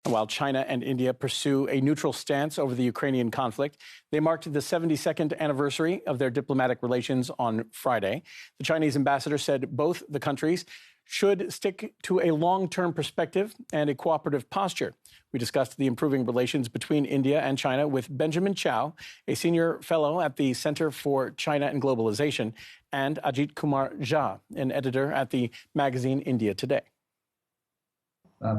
While China and India pursue a neutral stance over the Ukrainian conflict, they marked the 72nd anniversary of their diplomatic relations on Friday. The Chinese ambassador said both the countries should stick to a long-term perspective and a cooperative posture. We discussed the improving relations between India and China with Benjamin Chow, a senior fellow at the Center for China and Globalization, and Ajit Kumar Jha, an editor at the magazine India Today.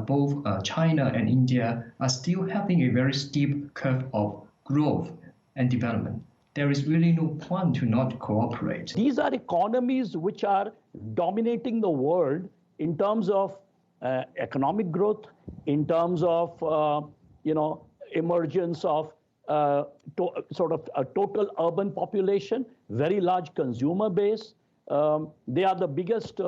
Both China and India are still having a very steep curve of growth and development. There is really no point to not cooperate. These are economies which are dominating the world in terms of economic growth, in terms of emergence of sort of a total urban population, very large consumer base. They are the biggest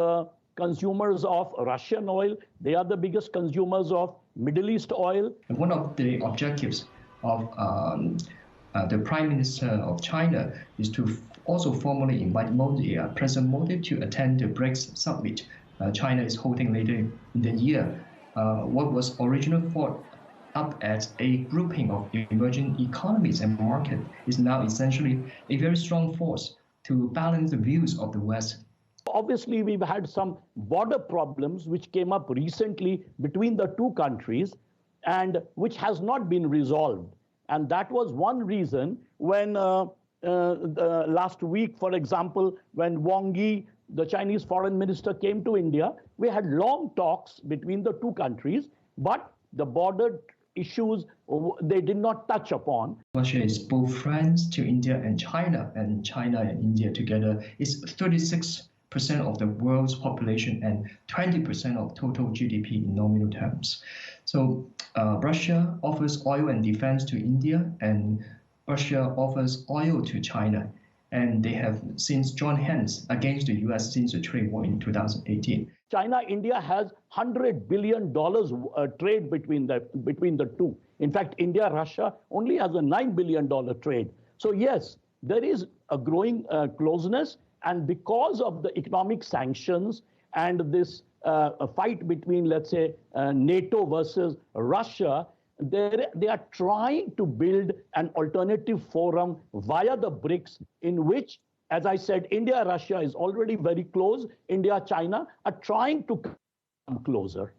consumers of Russian oil. They are the biggest consumers of Middle East oil. And one of the objectives of the Prime Minister of China is to also formally invite President Modi to attend the BRICS summit China is holding later in the year. What was originally thought up as a grouping of emerging economies and market is now essentially a very strong force to balance the views of the West. Obviously, we've had some border problems which came up recently between the two countries and which has not been resolved. And that was one reason when last week, for example, when Wang Yi, the Chinese foreign minister, came to India, we had long talks between the two countries, but the border issues they did not touch upon. Russia is both friends to India and China and India together is 36% of the world's population and 20% of total GDP in nominal terms. So Russia offers oil and defense to India, and Russia offers oil to China. And they have since joined hands against the US since the trade war in 2018. China-India has $100 billion trade between the two. In fact, India-Russia only has a $9 billion trade. So yes, there is a growing closeness. And because of the economic sanctions and this fight between, let's say, NATO versus Russia, they are trying to build an alternative forum via the BRICS in which, as I said, India-Russia is already very close. India-China are trying to come closer.